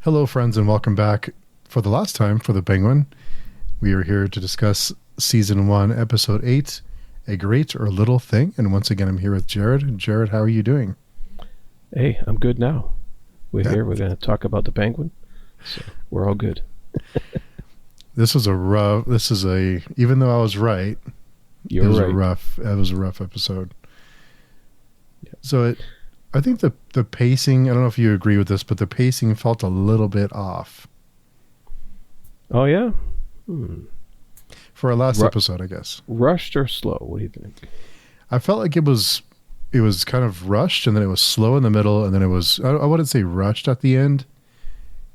Hello, friends, and welcome back for the last time for the Penguin. We are here to discuss Season 1, Episode 8, A Great or Little Thing. And once again, I'm here with Jarrod. Jarrod, how are you doing? Hey, I'm good now. We're here. We're going to talk about the Penguin. So we're all good. Even though I was right, it was a rough episode. Yeah. So I think the pacing, I don't know if you agree with this, but the pacing felt a little bit off. Oh, yeah? For our last episode, I guess. Rushed or slow? What do you think? I felt like it was kind of rushed, and then it was slow in the middle, and then it was, I wouldn't say rushed at the end.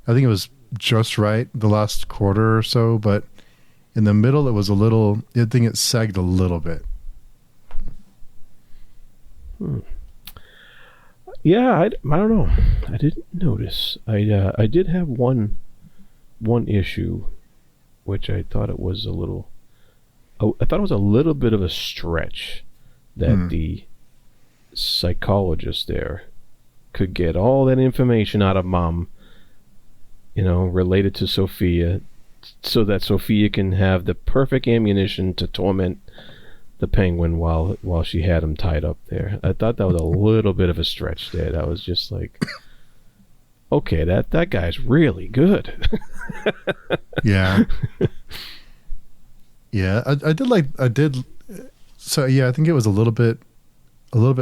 I think it was just right the last quarter or so, but in the middle it was I think it sagged a little bit. Yeah, I don't know. I didn't notice. I did have one issue, which I thought it was a little bit of a stretch that the psychologist there could get all that information out of Mom, related to Sofia, so that Sofia can have the perfect ammunition to torment the Penguin while she had him tied up there. I thought that was a little bit of a stretch there. That was just like, okay, that guy's really good. Yeah. Yeah, I did. So yeah, I think it was a little bit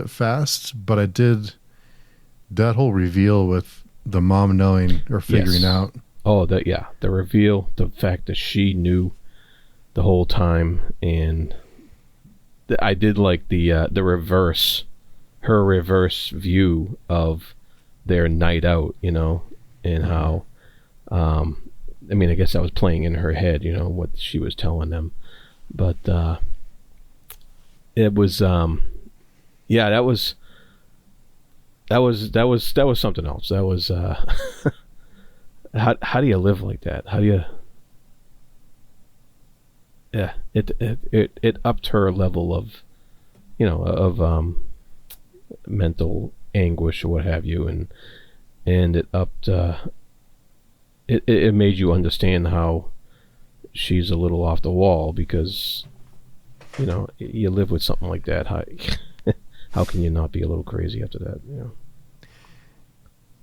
fast, but I did that whole reveal with the mom knowing or figuring out. Oh, the reveal, the fact that she knew the whole time, and I did like the reverse view of their night out, and how, I guess that was playing in her head, what she was telling them, but it was, that was something else. That was, how do you live like that? How do you? Yeah, it upped her level of, mental anguish or what have you, and it upped. It made you understand how she's a little off the wall because, you live with something like that. How can you not be a little crazy after that?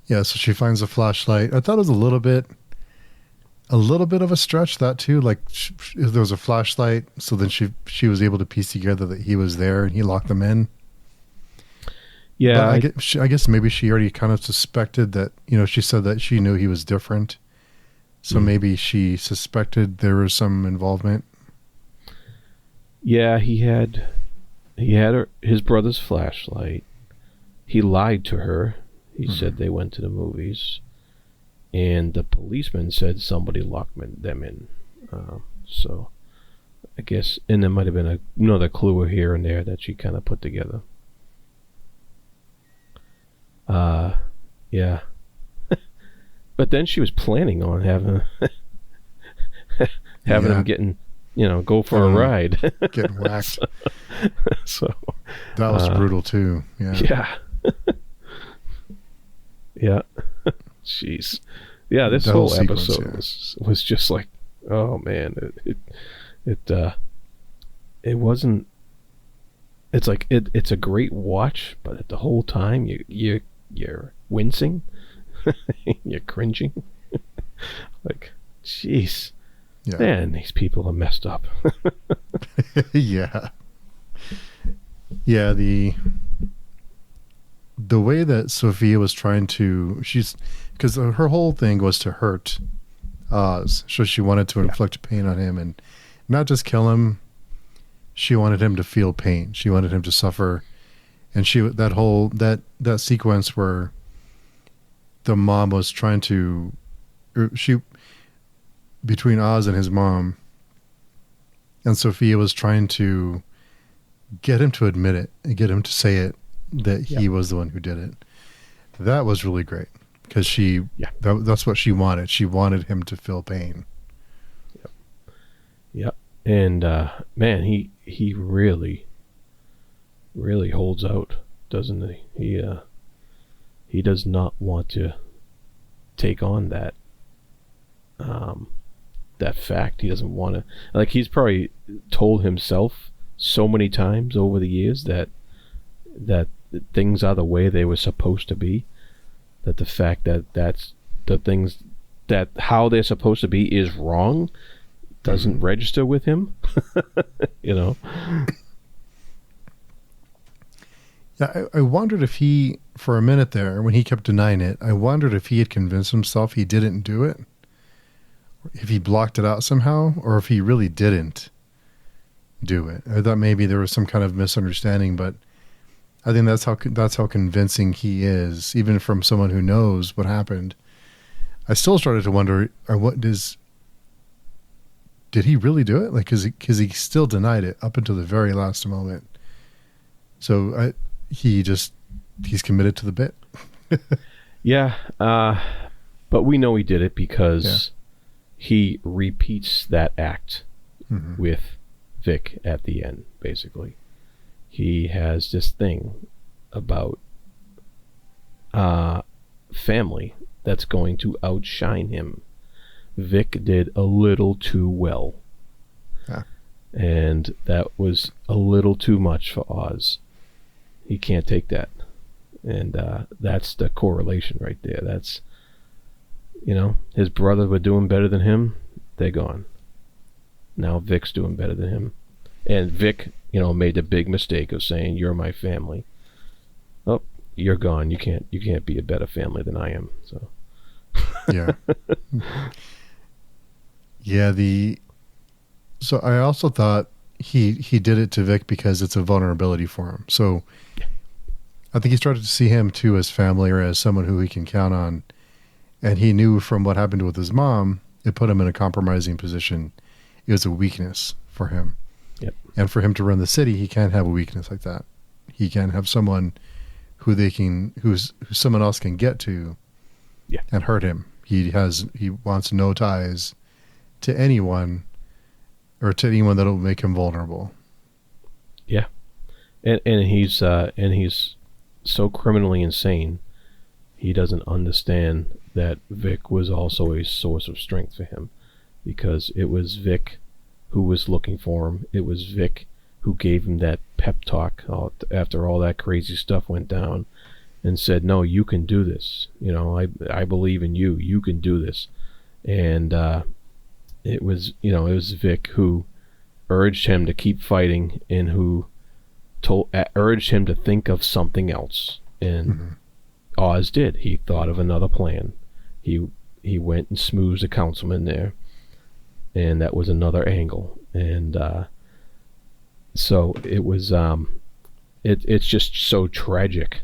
Yeah, so she finds a flashlight. I thought it was a little bit of a stretch, that too. Like there was a flashlight, so then she was able to piece together that he was there and he locked them in. Yeah, but I guess maybe she already kind of suspected that. She said that she knew he was different, so maybe she suspected there was some involvement. Yeah, he had his brother's flashlight. He lied to her. He said they went to the movies. And the policeman said somebody locked them in. So I guess, and there might have been another clue here and there that she kind of put together. Yeah. But then she was planning on having him getting, go for a ride. Getting whacked. So that was brutal too. Yeah. Yeah. Yeah. Jeez. Yeah, this whole episode was just like, oh man, it wasn't. It's like it's a great watch, but at the whole time you're wincing, you're cringing, like, jeez, man, these people are messed up. Yeah. The way that Sofia was trying to, because her whole thing was to hurt Oz, so she wanted to inflict pain on him and not just kill him. She wanted him to feel pain. She wanted him to suffer, and that sequence where the mom was trying to, between Oz and his mom, and Sofia was trying to get him to admit it and get him to say it, that he was the one who did it. That was really great because that's what she wanted. She wanted him to feel pain. Yep. And man, he really holds out, doesn't he? He does not want to take on that fact. He doesn't want to, like, he's probably told himself so many times over the years that things are the way they were supposed to be, that the fact that that's the things that how they're supposed to be is wrong doesn't register with him. You know. Yeah, I wondered if he, for a minute there, when he kept denying it, I wondered if he had convinced himself he didn't do it, if he blocked it out somehow, or if he really didn't do it. I thought maybe there was some kind of misunderstanding, but I think that's how convincing he is, even from someone who knows what happened. I still started to wonder, did he really do it? Like, because he still denied it up until the very last moment. So he's committed to the bit. Yeah, but we know he did it because he repeats that act with Vic at the end, basically. He has this thing about family that's going to outshine him. Vic did a little too well. And that was a little too much for Oz. He can't take that. And that's the correlation right there. That's, his brothers were doing better than him. They're gone. Now Vic's doing better than him. And Vic, made the big mistake of saying, "You're my family." Oh, you're gone. You can't be a better family than I am. So. Yeah. Yeah. So I also thought he did it to Vic because it's a vulnerability for him. So I think he started to see him too as family, or as someone who he can count on. And he knew from what happened with his mom, it put him in a compromising position. It was a weakness for him. Yep. And for him to run the city, he can't have a weakness like that. He can't have someone who who someone else can get to and hurt him. He wants no ties to anyone, or to anyone that'll make him vulnerable. Yeah. And he's so criminally insane, he doesn't understand that Vic was also a source of strength for him, because it was Vic who was looking for him. It was Vic who gave him that pep talk after all that crazy stuff went down, and said, "No, you can do this. I believe in you. You can do this." And it was Vic who urged him to keep fighting, and who urged him to think of something else. And Oz did. He thought of another plan. He went and smoozed a councilman there, and that was another angle. And so it was it's just so tragic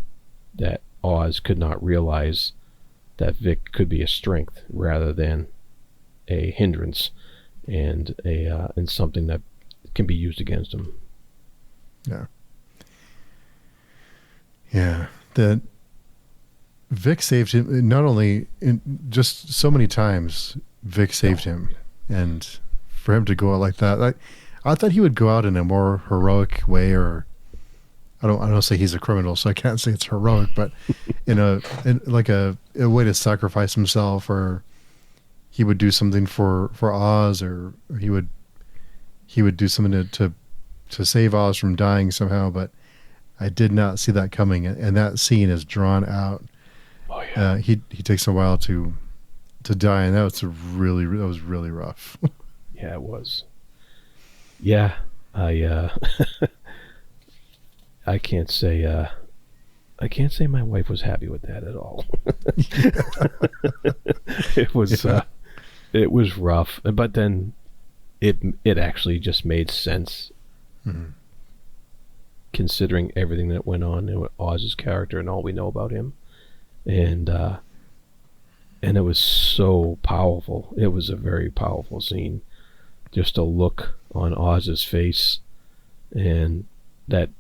that Oz could not realize that Vic could be a strength rather than a hindrance, and and something that can be used against him. Yeah. That Vic saved him, not only just so many times. Vic saved him, and for him to go out like that, I thought he would go out in a more heroic way, or I don't say he's a criminal, so I can't say it's heroic, but in a way to sacrifice himself, or he would do something for Oz, or he would do something to save Oz from dying somehow. But I did not see that coming, and that scene is drawn out. Oh yeah. He takes a while to die, and that was really rough. Yeah, it was. Yeah, I can't say my wife was happy with that at all. It was rough, but then it actually just made sense, considering everything that went on and Oz's character and all we know about him, and it was so powerful. It was a very powerful scene. Just a look on Oz's face, and that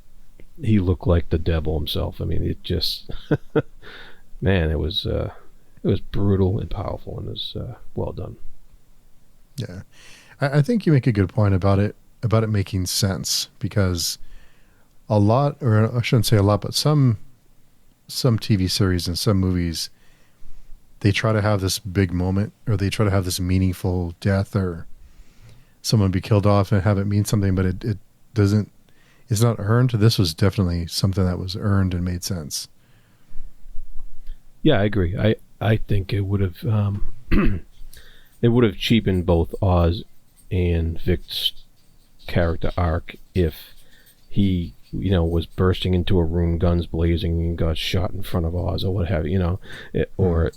he looked like the devil himself. I mean, it just, man, it was brutal and powerful, and it was well done. Yeah, I think you make a good point about it making sense, because a lot, or I shouldn't say a lot, but some TV series and some movies they try to have this big moment, or they try to have this meaningful death, or someone be killed off and have it mean something, but it doesn't, it's not earned. This was definitely something that was earned and made sense. Yeah, I agree. I think it would have it would have cheapened both Oz and Vic's character arc if he, was bursting into a room, guns blazing, and got shot in front of Oz or what have you, or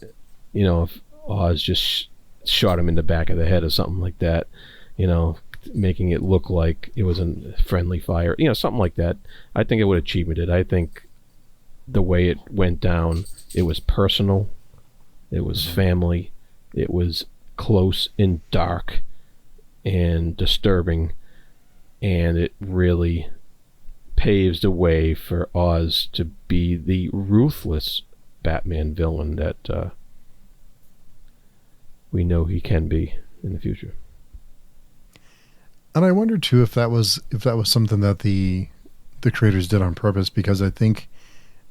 if Oz just shot him in the back of the head or something like that, making it look like it was a friendly fire, something like that. I think it would have cheapened it. I think the way it went down, it was personal, it was family, it was close and dark and disturbing, and it really paves the way for Oz to be the ruthless Batman villain that we know he can be in the future. And I wonder too if that was something that the creators did on purpose, because I think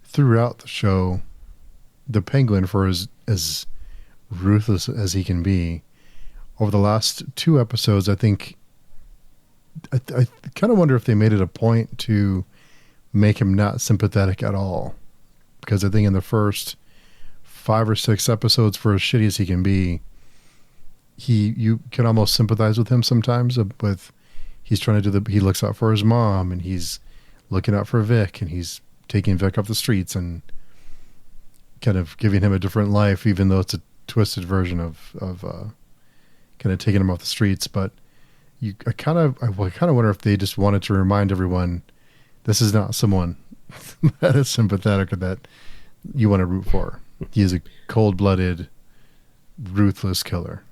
throughout the show, the Penguin, for as ruthless as he can be, over the last 2 episodes, I think I kind of wonder if they made it a point to make him not sympathetic at all, because I think in the first 5 or 6 episodes, for as shitty as he can be, you can almost sympathize with him sometimes. With he's trying to he looks out for his mom, and he's looking out for Vic, and he's taking Vic off the streets and kind of giving him a different life, even though it's a twisted version of kind of taking him off the streets. But I kind of wonder if they just wanted to remind everyone, this is not someone that is sympathetic or that you want to root for. He is a cold-blooded, ruthless killer.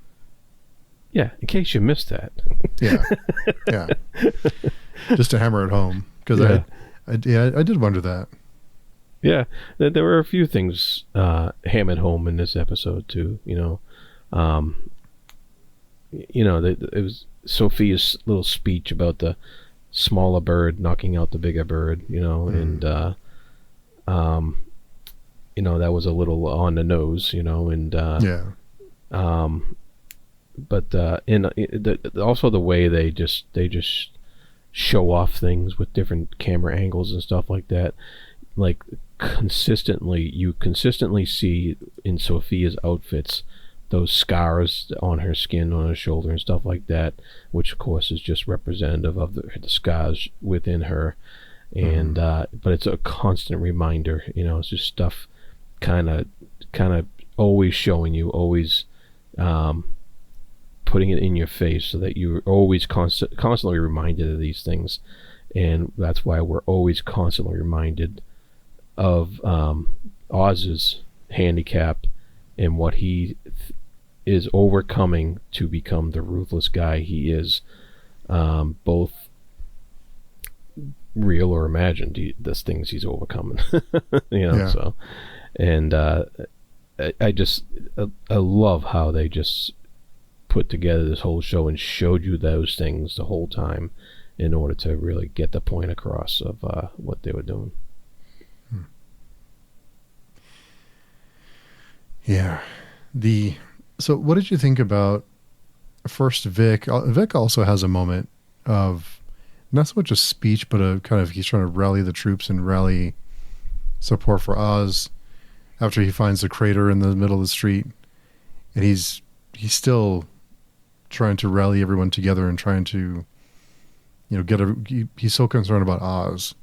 Yeah, in case you missed that. Yeah. Just to hammer it home, because I did wonder that. Yeah, there were a few things hammered home in this episode too. It was Sophia's little speech about the smaller bird knocking out the bigger bird. And that was a little on the nose. But also the way they just show off things with different camera angles and stuff like that. Like you consistently see in Sophia's outfits those scars on her skin, on her shoulder and stuff like that, which of course is just representative of the scars within her. And but it's a constant reminder, it's just stuff kind of always showing you, always putting it in your face, so that you're always constantly reminded of these things. And that's why we're always constantly reminded of Oz's handicap and what he is overcoming to become the ruthless guy he is, both real or imagined. Those things he's overcoming. So, and I love how they just put together this whole show and showed you those things the whole time in order to really get the point across of what they were doing. Yeah. So what did you think about first Vic? Vic also has a moment of not so much a speech, but a kind of, he's trying to rally the troops and rally support for Oz after he finds the crater in the middle of the street. And he's still trying to rally everyone together and trying to, he's so concerned about Oz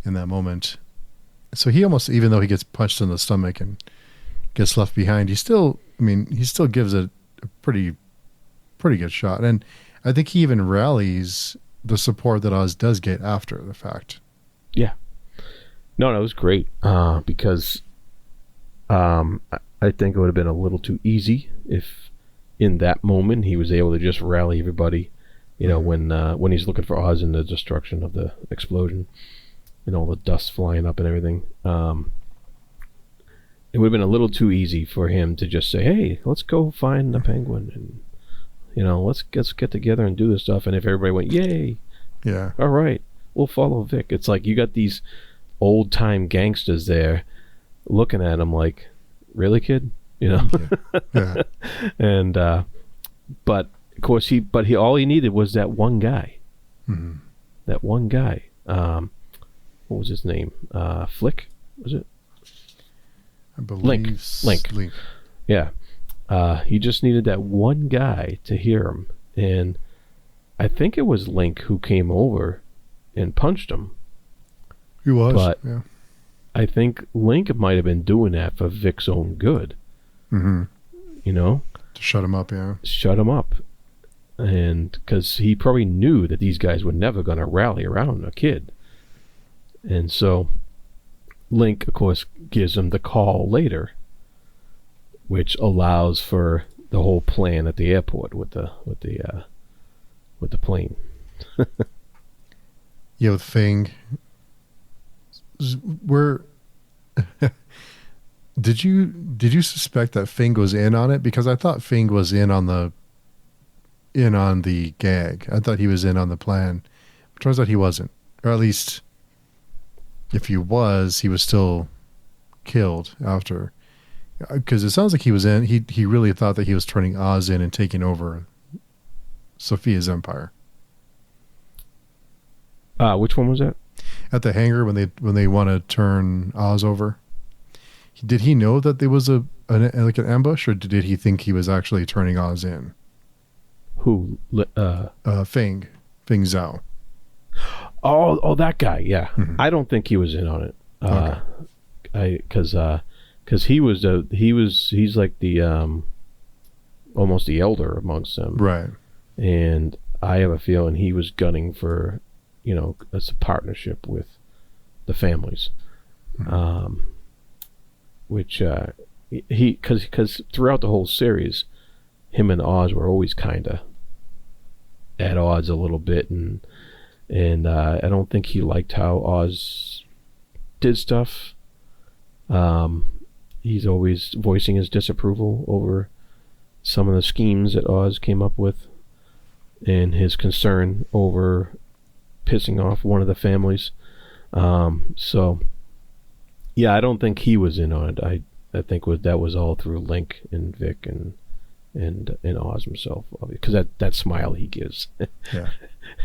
in that moment. So he almost, even though he gets punched in the stomach and gets left behind, he still gives it a pretty good shot. And I think he even rallies the support that Oz does get after the fact. Yeah. No, it was great. Because I think it would have been a little too easy if in that moment he was able to just rally everybody, when he's looking for Oz in the destruction of the explosion and all the dust flying up and everything. It would have been a little too easy for him to just say, hey, let's go find the Penguin and, let's get together and do this stuff. And if everybody went, yay, yeah, all right, we'll follow Vic. It's like you got these old time gangsters there looking at him like, really, kid? you know. Yeah. And but of course he all he needed was that one guy. Mm-hmm. That one guy. What was his name? Flick, was it? I believe Link. Yeah. He just needed that one guy to hear him, and I think it was Link who came over and punched him. He was, but yeah. I think Link might have been doing that for Vic's own good. Mm-hmm. You know, to shut him up, yeah. Shut him up, and because he probably knew that these guys were never going to rally around a kid, and so Link, of course, gives him the call later, which allows for the whole plan at the airport with the plane. Yeah, with Fang. Where did you suspect that Fang was in on it? Because I thought Fang was in on the gag. I thought he was in on the plan. It turns out he wasn't, or at least if he was still killed after. Because it sounds like he was in. He really thought that he was turning Oz in and taking over Sofia's empire. Which one was that? At the hangar when they want to turn Oz over. Did he know that there was an ambush, or did he think he was actually turning Oz in? Who? Fang Zhao. Oh, that guy. Yeah, Mm-hmm. I don't think he was in on it. Okay. Because he's like the almost the elder amongst them, Right. And I have a feeling he was gunning for, as a partnership with the families, Mm-hmm. which because throughout the whole series, him and Oz were always kind of at odds a little bit, and I don't think he liked how Oz did stuff. He's always voicing his disapproval over some of the schemes that Oz came up with, and his concern over pissing off one of the families. So yeah, I don't think he was in on it. I think that was all through Link and Vic and Oz himself, because that smile he gives.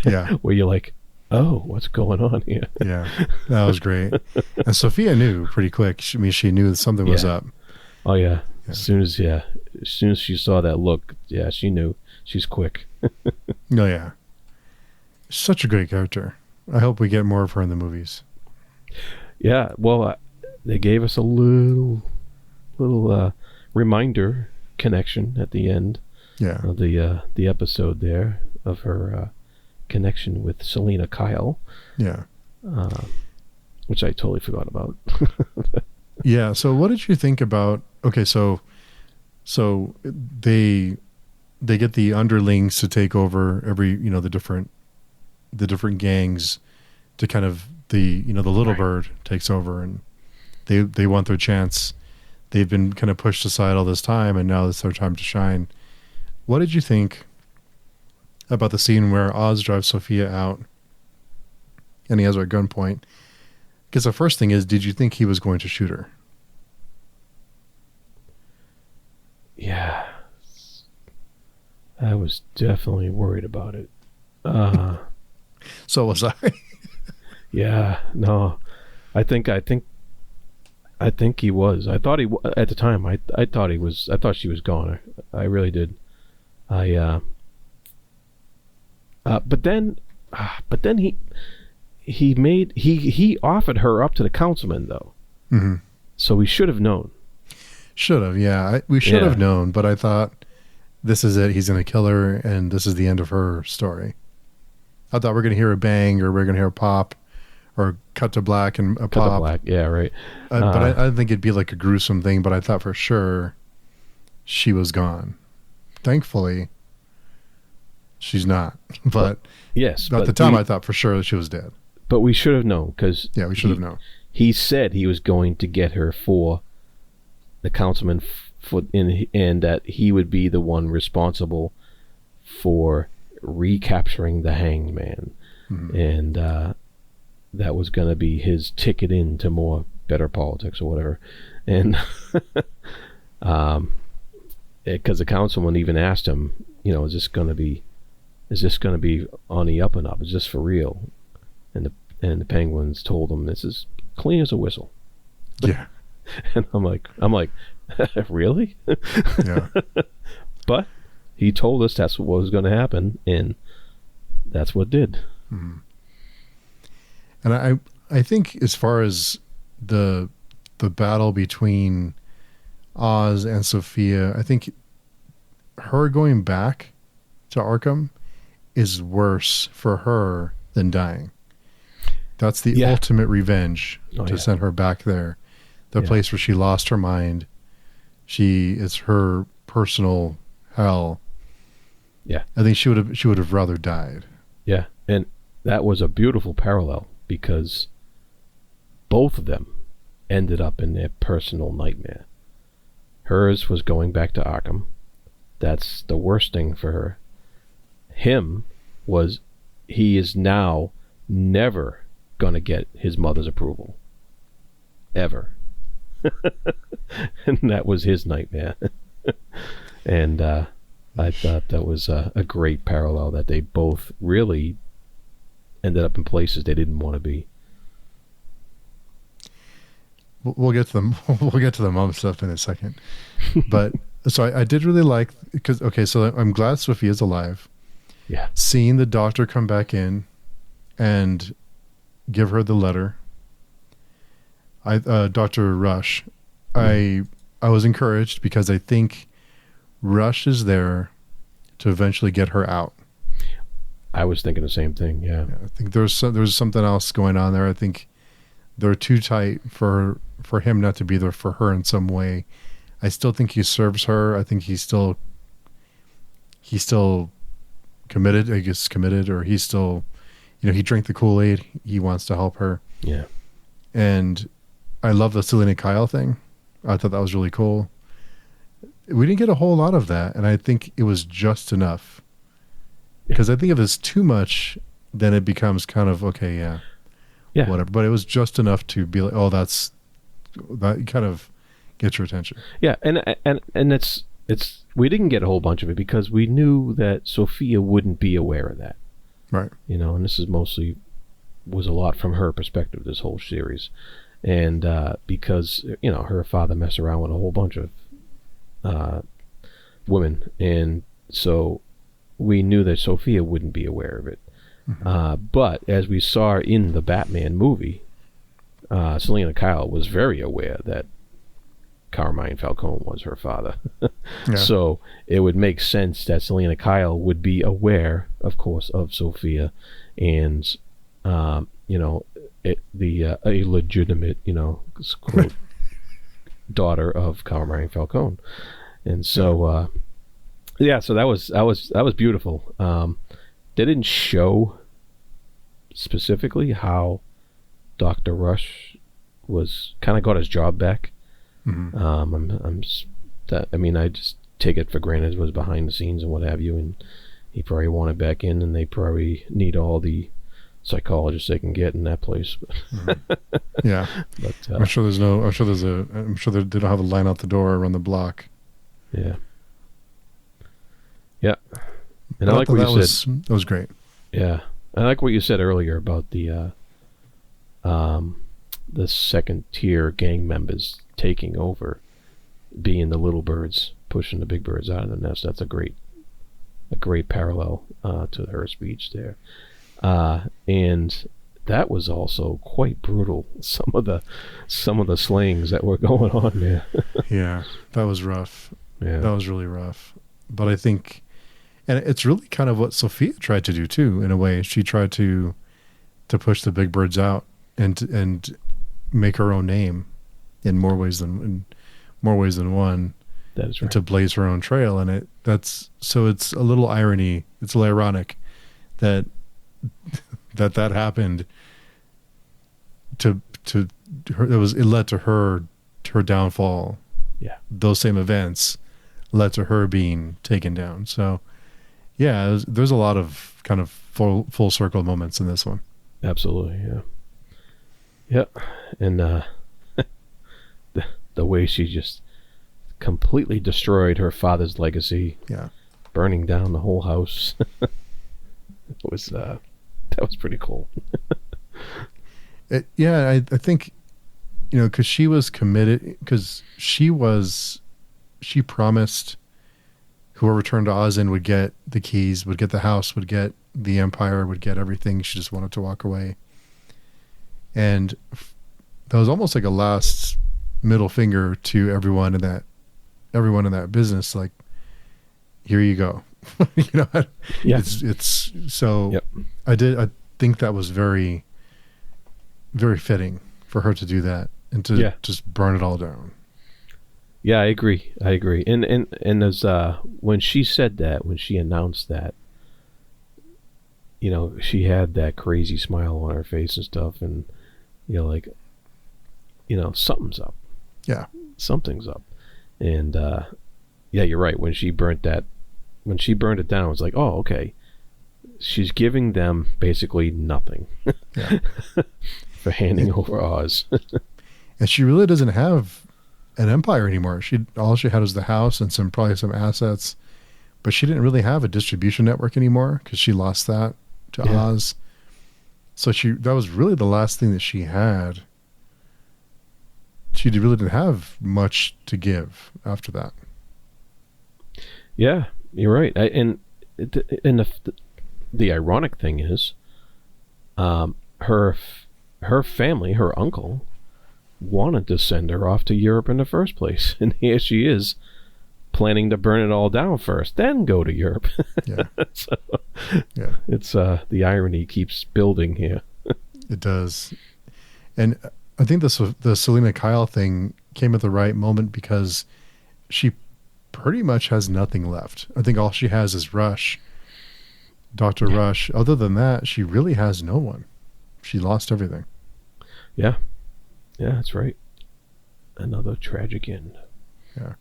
Yeah. Where you're like, oh, what's going on here? Yeah, that was great. And Sofia knew pretty quick. She knew something was up. Oh yeah. As soon as she saw that look, yeah, she knew. She's quick. Oh yeah, such a great character. I hope we get more of her in the movies. Yeah, well, they gave us a little reminder connection at the end. Yeah. Of the episode there of her connection with Selena Kyle. Yeah. Which I totally forgot about. Yeah. So what did you think about? Okay, so they get the underlings to take over every the different gangs to kind of the little bird takes over, and they want their chance. They've been kind of pushed aside all this time, and now it's their time to shine. What did you think about the scene where Oz drives Sofia out and he has her at gunpoint? Because the first thing is, did you think he was going to shoot her? Yeah. I was definitely worried about it. So was I. Yeah, no. I think he was. I thought at the time. I thought he was. I thought she was gone. I really did. But then he offered her up to the councilman though. Mm-hmm. So we should have known. Should have, yeah. We should have known, but I thought this is it. He's going to kill her, and this is the end of her story. I thought we're going to hear a bang, or we're going to hear a pop, or cut to black and a pop. Cut to black, yeah, right. But I didn't think it'd be like a gruesome thing, but I thought for sure she was gone. Thankfully, she's not. But yes, at the time, I thought for sure that she was dead. But we should have known, because we should have known. He said he was going to get her for the councilman, and that he would be the one responsible for recapturing the Hanged Man, and that was going to be his ticket into better politics or whatever. And Because the councilman even asked him, is this going to be on the up and up? Is this for real? And the Penguins told him, this is clean as a whistle. Yeah. And I'm like, really? Yeah. But he told us that's what was going to happen, and that's what did. Mm-hmm. And I think as far as the battle between Oz and Sophia, I think her going back to Arkham is worse for her than dying. That's the ultimate revenge to send her back there. The place where she lost her mind. It's her personal hell. Yeah. I think she would have rather died. Yeah. And that was a beautiful parallel because both of them ended up in their personal nightmare. Hers was going back to Arkham. That's the worst thing for her. He is now never going to get his mother's approval. Ever. And that was his nightmare. And I thought that was a great parallel, that they both really ended up in places they didn't want to be. We'll get to the mom stuff in a second. But so I did really like, so I'm glad Sophia's alive. Yeah. Seeing the doctor come back in and give her the letter. Dr. Rush, I was encouraged because I think Rush is there to eventually get her out. I was thinking the same thing. Yeah. I think there's something else going on there. I think they're too tight for him not to be there for her in some way. I still think he serves her. I think he's still committed. I guess committed, or he's still, he drank the Kool-Aid. He wants to help her. Yeah. And I love the Selena Kyle thing. I thought that was really cool. We didn't get a whole lot of that, and I think it was just enough. Because I think if it's too much, then it becomes kind of whatever. But it was just enough to be like, that kind of gets your attention. Yeah, and it's we didn't get a whole bunch of it because we knew that Sophia wouldn't be aware of that. Right. And this is was a lot from her perspective, this whole series. And because, her father messed around with a whole bunch of women. And so we knew that Sophia wouldn't be aware of it. Mm-hmm. But as we saw in the Batman movie, Selena Kyle was very aware that Carmine Falcone was her father. Yeah. So it would make sense that Selena Kyle would be aware, of course, of Sophia and, a legitimate, quote, daughter of Carmine Falcone. And so, so that was beautiful. They didn't show specifically how Dr. Rush was kind of got his job back. Mm-hmm. I just take it for granted it was behind the scenes and what have you, and he probably wanted back in, and they probably need all the psychologists they can get in that place. Mm-hmm. Yeah, but I'm sure they don't have a line out the door around the block. Yeah. Yeah. And I like what you said. That was great. Yeah. I like what you said earlier about the second tier gang members taking over, being the little birds pushing the big birds out of the nest. That's a great parallel to her speech there. And that was also quite brutal. Some of the slayings that were going on there. Yeah, that was rough. Yeah, that was really rough. But I think, and it's really kind of what Sophia tried to do too. In a way, she tried to push the big birds out and make her own name in more ways than one. That is right. To blaze her own trail, and it's a little irony. It's a little ironic that happened to her. It led to her downfall. Yeah, those same events led to her being taken down. So, yeah, there's a lot of kind of full circle moments in this one. Absolutely, yeah. Yep, and the way she just completely destroyed her father's legacy. Yeah. Burning down the whole house. It was that was pretty cool. I think, because she was committed, because she promised whoever turned Oz in would get the keys, would get the house, would get the empire, would get everything. She just wanted to walk away. And that was almost like a last middle finger to everyone in that business. Like, here you go. Yeah. It's so. Yep. I think that was very, very fitting for her to do that and to just burn it all down. Yeah, I agree. And as when she said that, when she announced that, she had that crazy smile on her face and stuff, and something's up. Yeah, something's up. And yeah, you're right. When she burned it down, it was like, oh, okay. She's giving them basically nothing for handing over Oz. And she really doesn't have an empire anymore. All she had was the house and probably some assets, but she didn't really have a distribution network anymore because she lost that to Oz. So that was really the last thing that she had. She really didn't have much to give after that. Yeah, you're right. And the ironic thing is, her family, her uncle, wanted to send her off to Europe in the first place, and here she is, planning to burn it all down first, then go to Europe. Yeah. So, yeah. It's the irony keeps building here. It does, and I think the Selena Kyle thing came at the right moment because she pretty much has nothing left. I think all she has is Rush. Dr. Rush. Other than that, she really has no one. She lost everything. Yeah. Yeah, that's right. Another tragic end. Yeah.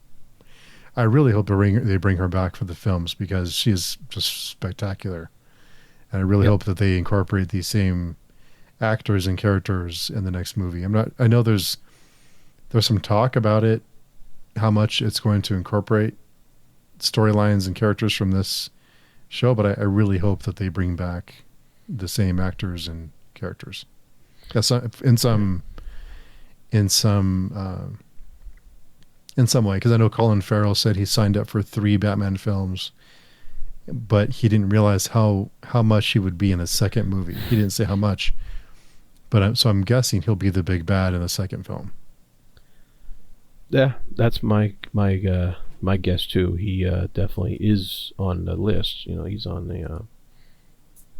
I really hope they bring her back for the films because she is just spectacular. And I really hope that they incorporate these same actors and characters in the next movie. I know there's some talk about it, how much it's going to incorporate storylines and characters from this show, but I really hope that they bring back the same actors and characters. In some way, because I know Colin Farrell said he signed up for 3 Batman films, but he didn't realize how much he would be in a second movie. He didn't say how much, but so I'm guessing he'll be the big bad in the second film. Yeah, that's my guess too. He definitely is on the list. He's on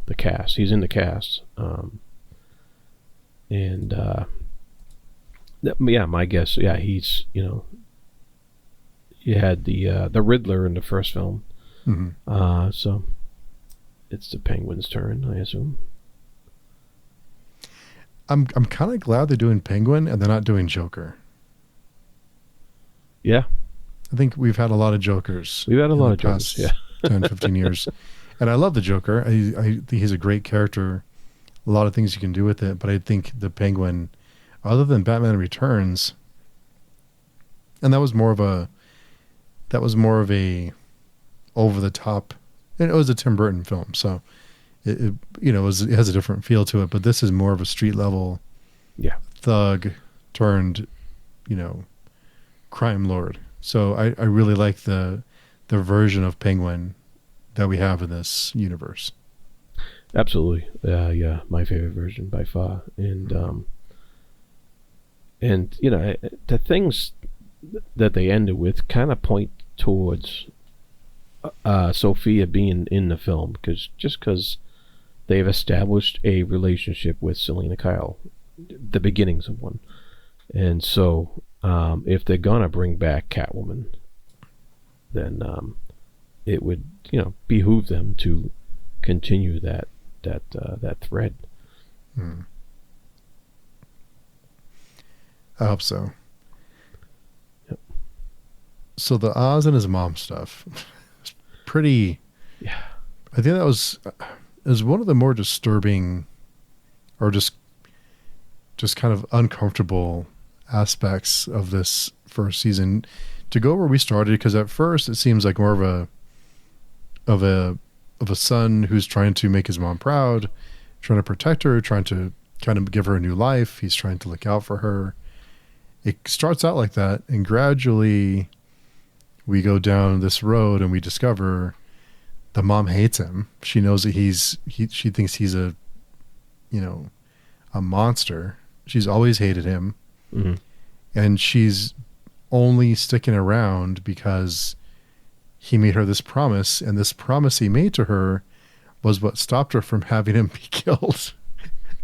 the cast. He's in the cast. My guess. Yeah, he's. You had the Riddler in the first film. Mm-hmm. So it's the Penguin's turn, I assume. I'm kind of glad they're doing Penguin and they're not doing Joker. Yeah. I think we've had a lot of Jokers. We've had a lot of Jokers, 10, 15 years. And I love the Joker. I think he's a great character. A lot of things you can do with it. But I think the Penguin, other than Batman Returns, and that was more of a over the top, and it was a Tim Burton film. So it has a different feel to it. But this is more of a street level thug turned, crime lord. So I really like the version of Penguin that we have in this universe. Absolutely. Yeah, my favorite version by far. And the things that they ended with kind of point towards Sofia being in the film, because they've established a relationship with Selena Kyle, the beginnings of one. And so if they're gonna bring back Catwoman, then it would behoove them to continue that thread. I hope so. Yep. So the Oz and his mom stuff, pretty. Yeah. I think that was one of the more disturbing, or just kind of uncomfortable aspects of this first season, to go where we started, because at first it seems like more of a son who's trying to make his mom proud, trying to protect her, trying to kind of give her a new life. He's trying to look out for her. It starts out like that, and gradually we go down this road and we discover the mom hates him. She knows that she thinks he's a monster. She's always hated him. Mm-hmm. And she's only sticking around because he made her this promise, and this promise he made to her was what stopped her from having him be killed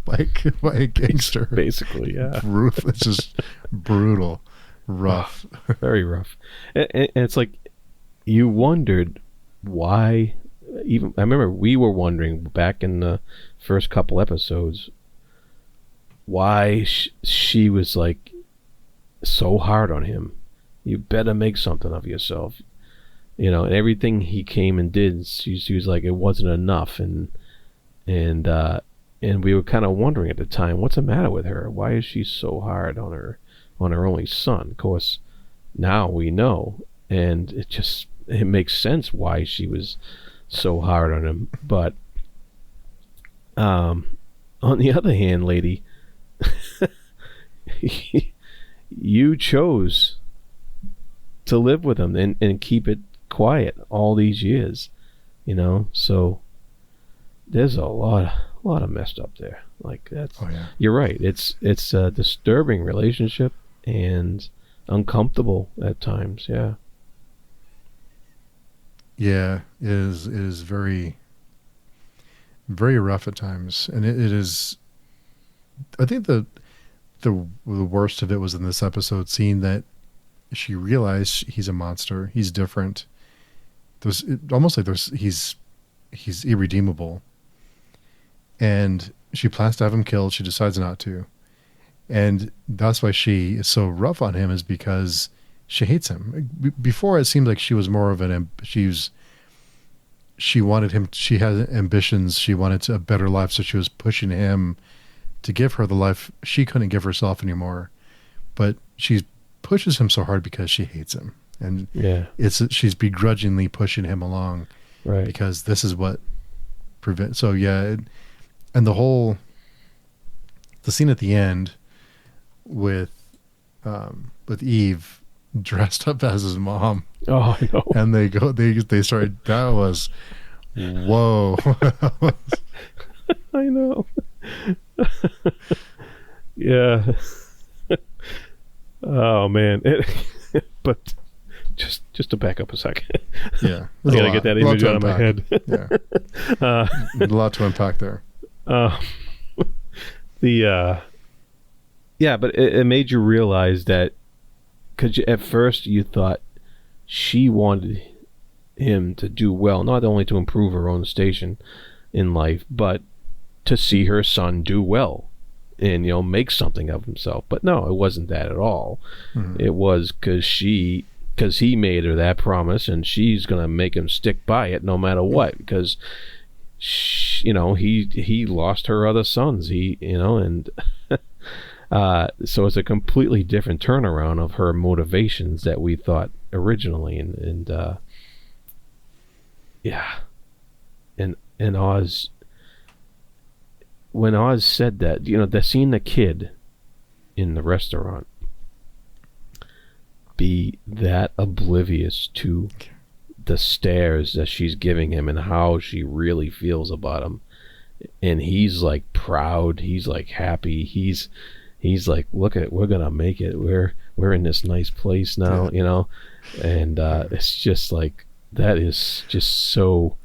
by a gangster. Basically, yeah. It's just brutal, rough. Very rough. And it's like, you wondered why. Even I remember we were wondering back in the first couple episodes why she was like so hard on him. You better make something of yourself, and everything he came and did, she was like, it wasn't enough, and we were kind of wondering at the time, what's the matter with her? Why is she so hard on her only son? Of course, now we know, and it makes sense why she was so hard on him. But on the other hand, lady, you chose to live with him and keep it quiet all these years, so there's a lot of messed up there. Like, that's, oh yeah, you're right, it's a disturbing relationship and uncomfortable at times. it is very, very rough at times. And it is, I think the worst of it was in this episode, seeing that she realized he's a monster, he's different. He's irredeemable, and she plans to have him killed. She decides not to, and that's why she is so rough on him, is because she hates him. Before, it seemed like she was more of she wanted him. She had ambitions. She wanted a better life, so she was pushing him to give her the life she couldn't give herself anymore. But she pushes him so hard because she hates him, and she's begrudgingly pushing him along, right? Because this is what prevents. So and the scene at the end with Eve dressed up as his mom. Oh, I know. And they started. That was, whoa. I know. Yeah. Oh man. But just to back up a second. Yeah. I gotta get that image out of my head. Yeah. A lot to unpack there. But it made you realize that, because at first you thought she wanted him to do well, not only to improve her own station in life, but to see her son do well and make something of himself. But no, it wasn't that at all. Mm-hmm. It was because he made her that promise, and she's gonna make him stick by it no matter what, because he lost her other sons. And so it's a completely different turnaround of her motivations that we thought originally. And Oz, when Oz said that, seeing the kid in the restaurant be that oblivious to the stares that she's giving him and how she really feels about him, and he's like proud, he's like happy, he's like, look at, we're gonna make it, we're in this nice place now. And it's just like, that is just so,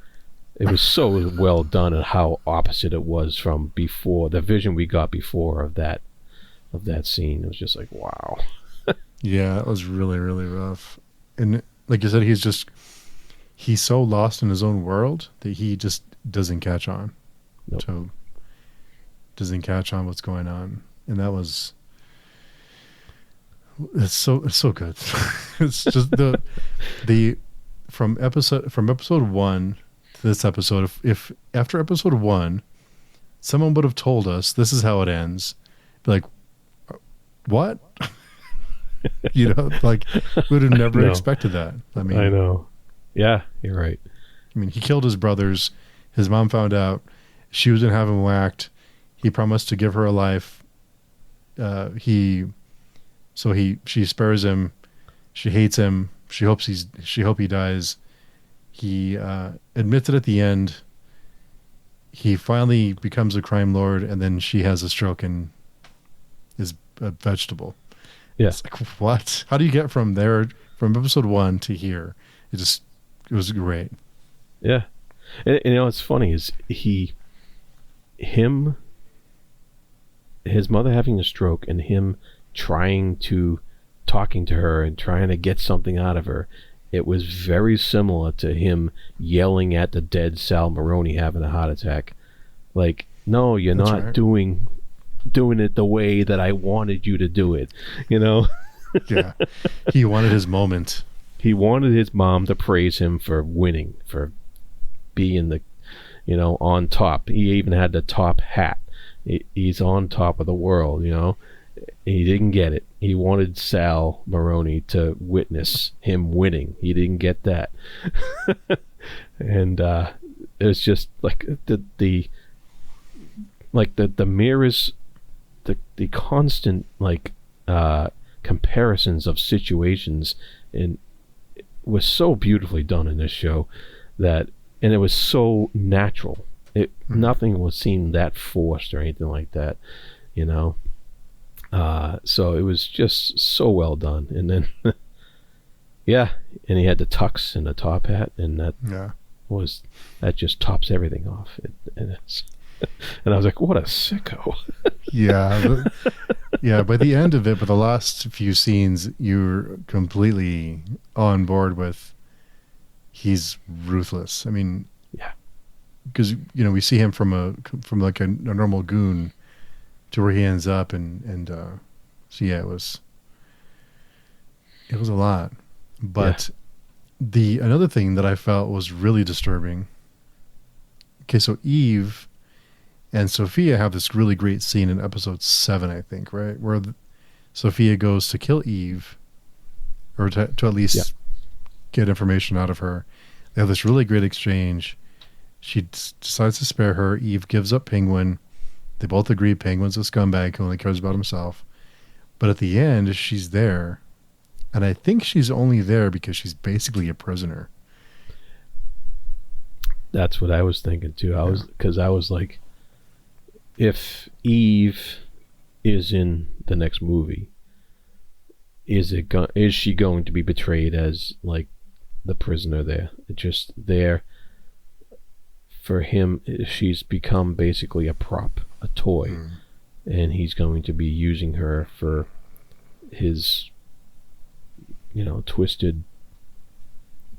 it was so well done, and how opposite it was from before, the vision we got before of that scene. It was just like, wow. Yeah, it was really, really rough. And like you said, he's so lost in his own world that he just doesn't catch on. Nope. So doesn't catch on what's going on. And that was, it's so good. It's just the from episode 1 to this episode, if after episode 1 someone would have told us this is how it ends, be like, what? Like we would have never No. expected that. I mean, I know. Yeah, you're right. I mean, he killed his brothers. His mom found out. She was going to have him whacked. He promised to give her a life. She spares him. She hates him. She hope he dies. He admits it at the end. He finally becomes a crime lord, and then she has a stroke and is a vegetable. Yeah. It's like, what? How do you get from there, from episode 1 to here? It was great. Yeah. And it's funny is his mother having a stroke and him talking to her and trying to get something out of her. It was very similar to him yelling at the dead Sal Maroni having a heart attack. Like, no, you're That's not right. doing it the way that I wanted you to do it. Yeah. He wanted his moment. He wanted his mom to praise him for winning, for being on top. He even had the top hat. He's on top of the world, He didn't get it. He wanted Sal Maroni to witness him winning. He didn't get that. And it's just like the mirrors, the constant comparisons of situations, and it was so beautifully done in this show and it was so natural. Nothing was seemed that forced or anything like that, So it was just so well done. And then, yeah, and he had the tux and the top hat, and that just tops everything off. And I was like, what a sicko. Yeah. By the end of it, but the last few scenes, you're completely on board with he's ruthless. I mean, yeah, because we see him from like a normal goon to where he ends up, and so yeah, it was a lot. But another thing that I felt was really disturbing. Okay, so Eve and Sophia have this really great scene in episode 7, I think, right, where Sophia goes to kill Eve, or to at least get information out of her. They have this really great exchange. She decides to spare her. Eve gives up Penguin. They both agree Penguin's a scumbag who only cares about himself. But at the end, she's there. And I think she's only there because she's basically a prisoner. That's what I was thinking too. Because I was like, if Eve is in the next movie, is she going to be betrayed as like the prisoner there? Just there for him, she's become basically a prop, a toy, and he's going to be using her for his, twisted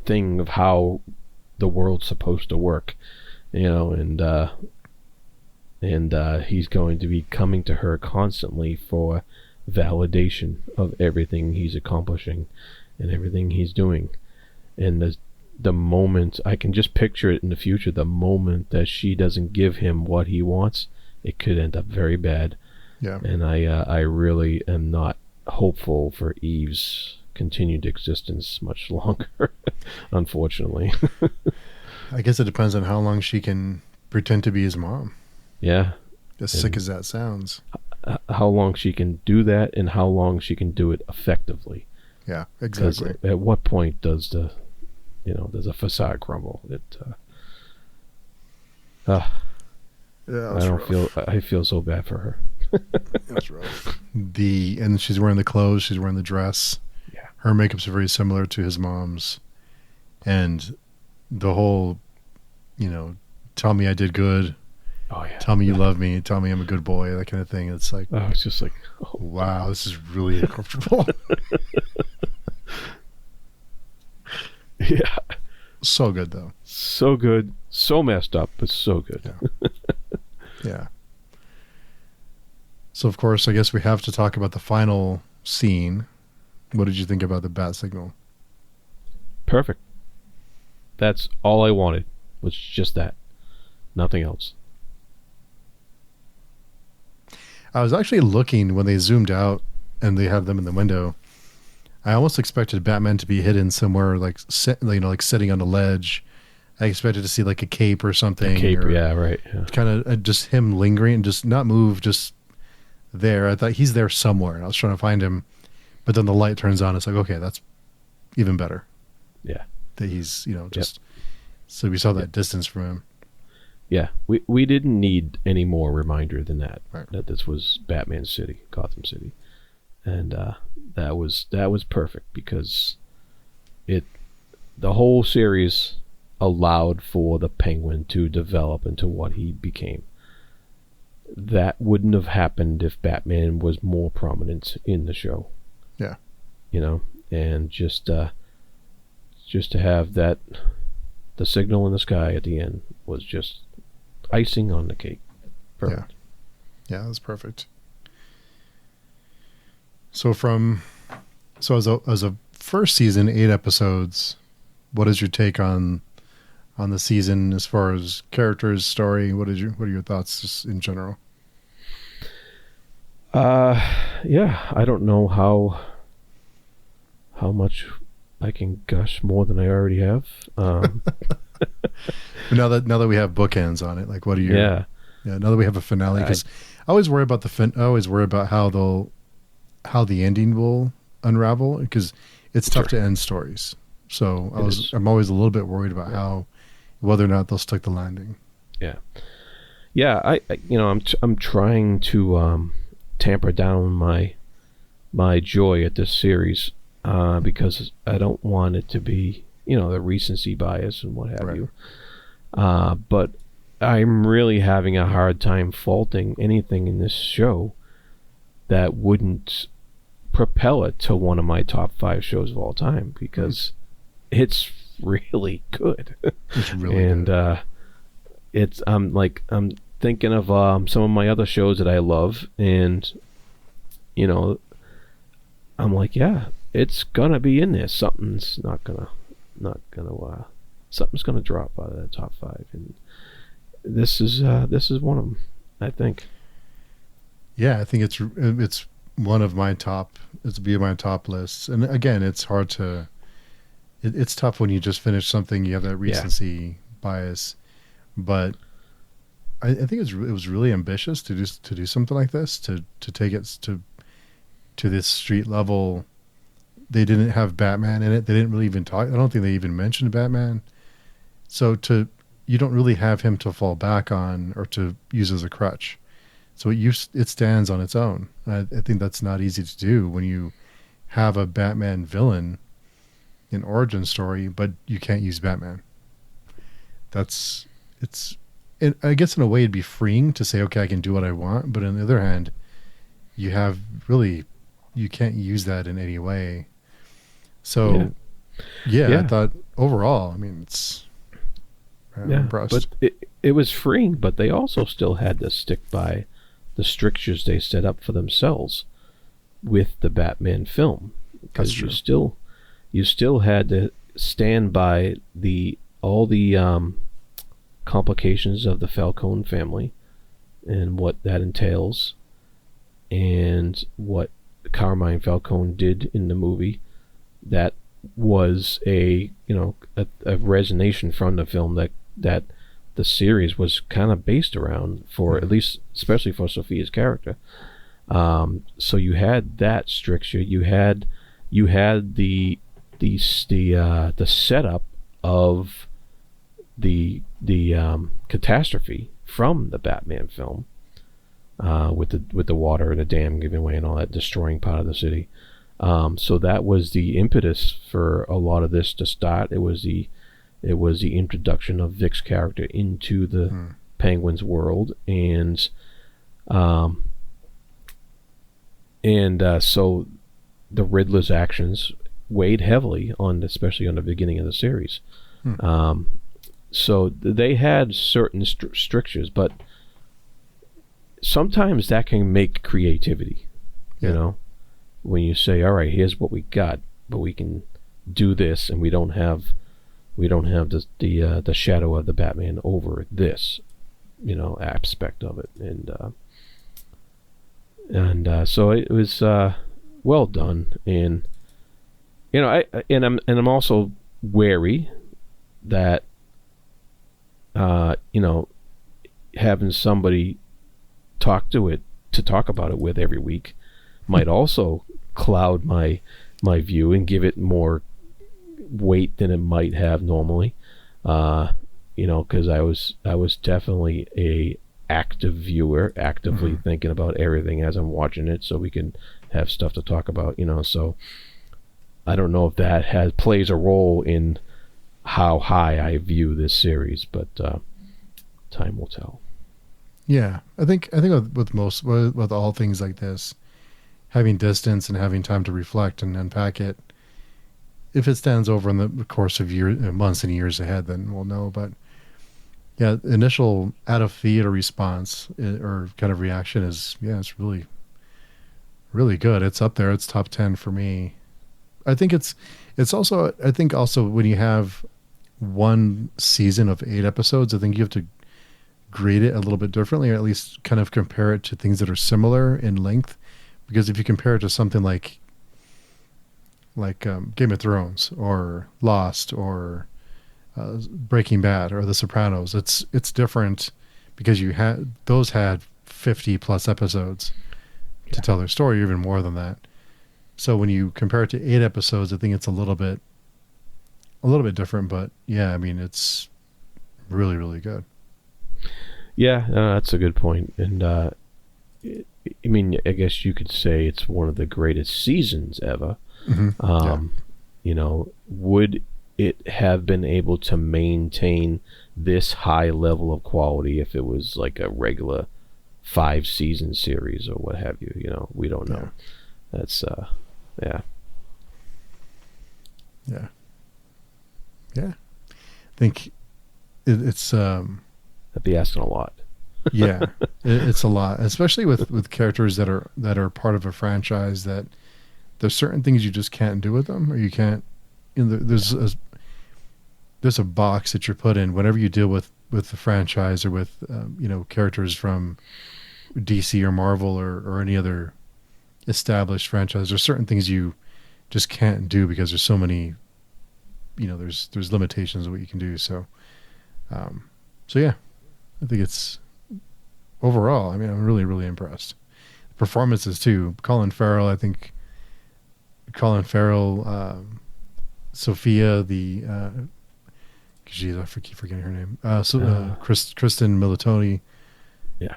thing of how the world's supposed to work, and he's going to be coming to her constantly for validation of everything he's accomplishing and everything he's doing. And the moment, I can just picture it in the future, the moment that she doesn't give him what he wants, it could end up very bad. Yeah. And I really am not hopeful for Eve's continued existence much longer, unfortunately. I guess it depends on how long she can pretend to be his mom. Yeah. As sick as that sounds. How long she can do that and how long she can do it effectively. Yeah, exactly. At what point does does a facade crumble? I feel so bad for her. That's rough. And she's wearing the clothes, she's wearing the dress. Yeah. Her makeup's very similar to his mom's. And the whole, tell me I did good. Oh yeah. Tell me you love me. Tell me I'm a good boy. That kind of thing. It's like, it's just like, wow, this is really uncomfortable. Yeah. So good though. So good. So messed up, but so good. Yeah. Yeah. So of course, I guess we have to talk about the final scene. What did you think about the bat signal? Perfect. That's all I wanted, was just that. Nothing else. I was actually looking when they zoomed out and they had them in the window. I almost expected Batman to be hidden somewhere, like like sitting on a ledge. I expected to see like a cape or something. A cape, yeah, right. Yeah. Kind of just him lingering and just not move, just there. I thought he's there somewhere, and I was trying to find him, but then the light turns on. It's like, okay, that's even better. Yeah, that he's just so we saw that distance from him. Yeah, we didn't need any more reminder than that. Right. That this was Batman City, Gotham City, and that was perfect because the whole series allowed for the Penguin to develop into what he became. That wouldn't have happened if Batman was more prominent in the show. Yeah. And just to have that, the signal in the sky at the end was just icing on the cake. Perfect. Yeah, that was perfect. So as a first season, 8 episodes, what is your take on the season as far as characters, story? What are your thoughts just in general? Yeah, I don't know how much I can gush more than I already have. now that we have bookends on it, like what are your now that we have a finale, because I always worry about how the ending will unravel, because it's tough to end stories. So I'm always a little bit worried about whether or not they'll stick the landing. Yeah. I'm trying to tamper down my joy at this series because I don't want it to be the recency bias and what have you. But I'm really having a hard time faulting anything in this show that wouldn't propel it to one of my top 5 shows of all time, because it's really good. It's really and good. I'm thinking of some of my other shows that I love, and I'm like, yeah, it's gonna be in there. Something's something's gonna drop out of that top 5, and this is one of them, I think. Yeah, I think it's one of my top. It's be my top lists, and again, it's hard to. It's tough when you just finish something. You have that recency bias, but I think it was really ambitious to do something like this, to take it to this street level. They didn't have Batman in it. They didn't really even talk. I don't think they even mentioned Batman. So you don't really have him to fall back on or to use as a crutch. So it stands on its own. I think that's not easy to do when you have a Batman villain in origin story, but you can't use Batman. I guess in a way it'd be freeing to say, okay, I can do what I want, but on the other hand, you can't use that in any way. So I thought overall, I mean, I'm impressed. But it was freeing, but they also still had to stick by the strictures they set up for themselves with the Batman film, because you still had to stand by all the complications of the Falcone family and what that entails, and what Carmine Falcone did in the movie. That was a resonation from the film that the series was kind of based around, for at least, especially for Sofia's character. So you had that stricture. You had the setup of the catastrophe from the Batman film, with the water and the dam giving way and all that, destroying part of the city. So that was the impetus for a lot of this to start. It was the introduction of Vic's character into the Penguin's world, and so the Riddler's actions weighed heavily especially on the beginning of the series. So they had certain strictures, but sometimes that can make creativity. When you say, all right, here's what we got, but we can do this, and we don't have the shadow of the Batman over this aspect of it, and so it was well done, and you know, I'm also wary that you know, having somebody talk about it with every week might also cloud my view and give it more weight than it might have normally. You know, because I was definitely a active viewer, actively thinking about everything as I'm watching it, so we can have stuff to talk about. You know, so I don't know if that plays a role in how high I view this series, but time will tell. Yeah, I think with all things like this, having distance and having time to reflect and unpack it, if it stands over in the course of months and years ahead, then we'll know. But yeah, initial out of theater response or kind of reaction is, yeah, it's really, really good. It's up there. It's top 10 for me. I think it's also, I think also when you have one season of 8 episodes, I think you have to grade it a little bit differently, or at least kind of compare it to things that are similar in length. Because if you compare it to something like Game of Thrones or Lost or Breaking Bad or The Sopranos, it's different because those had 50 plus episodes to tell their story, even more than that. So when you compare it to 8 episodes, I think it's a little bit different. But yeah, I mean, it's really, really good. Yeah, that's a good point. And I mean, I guess you could say it's one of the greatest seasons ever. You know, would it have been able to maintain this high level of quality if it was like a regular 5-season series or what have you? You know, we don't know. That's yeah. I think it's That'd be asking a lot. Yeah, it's a lot, especially with characters that are part of a franchise, that there's certain things you just can't do with them, or you can't. You know, there's a box that you're put in whenever you deal with the franchise or with you know, characters from DC or Marvel or any other established franchise. There's certain things you just can't do because there's so many. You know, there's limitations of what you can do. So yeah, I think it's overall. I mean, I'm really, really impressed. Performances too. Colin Farrell, Sofia, geez, I keep forgetting her name. Kristen Militoni. Yeah.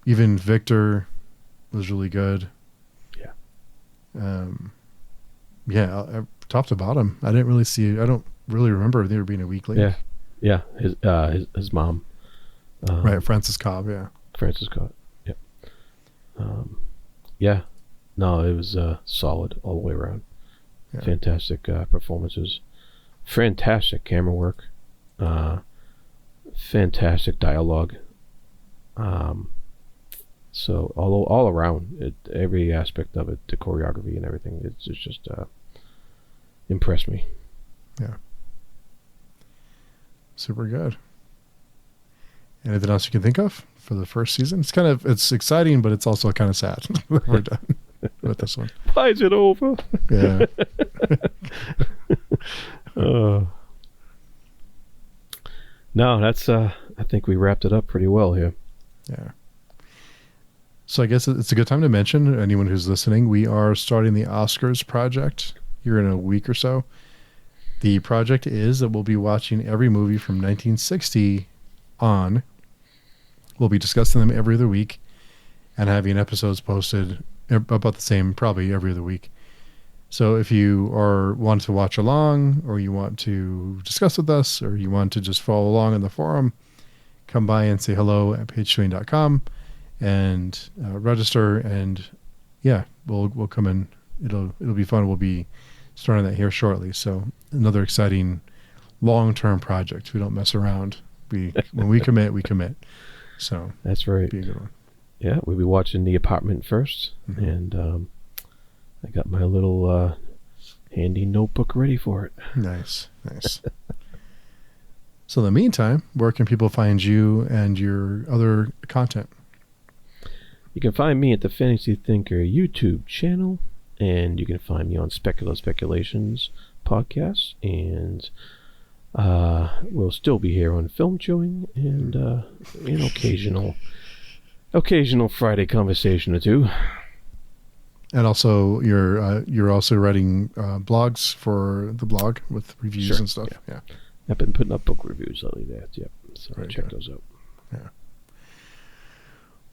Even Victor was really good. Yeah. Yeah. Top to bottom, I didn't really see. I don't really remember there being a weak link. Yeah. His mom. Right, Frances Cobb. Yeah. Frances Cobb. Yeah. Yeah. No, it was solid all the way around. Yeah. Fantastic performances. Fantastic camera work. Fantastic dialogue. So all around, every aspect of it, the choreography and everything, it's just impressed me. Yeah. Super good. Anything else you can think of for the first season? It's exciting, but it's also kind of sad. We're done with this one. Why is it over? Yeah. No, that's I think we wrapped it up pretty well here. Yeah. So I guess it's a good time to mention, anyone who's listening, we are starting the Oscars project here in a week or so. The project is that we'll be watching every movie from 1960 on. We'll be discussing them every other week and having episodes posted about the same, probably every other week. So if you want to watch along, or you want to discuss with us, or you want to just follow along in the forum, come by and say hello at pagechewing.com and register. And yeah, we'll come in. It'll be fun. We'll be starting that here shortly. So another exciting long-term project. We don't mess around. When we commit, we commit. So that's right. Be a good one. Yeah, we'll be watching The Apartment first, and I got my little handy notebook ready for it. Nice. So in the meantime, where can people find you and your other content? You can find me at the Fantasy Thinker YouTube channel and you can find me on Speculations podcast, and we'll still be here on Film Chewing and an occasional Friday conversation or two. And also, you're also writing blogs for the blog with reviews and stuff. Yeah. I've been putting up book reviews lately. Yep. So check those out. Yeah.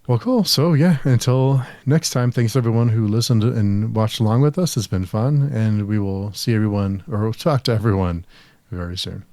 Well, cool. So until next time, thanks everyone who listened and watched along with us. It's been fun, and we will see everyone, or we'll talk to everyone very soon.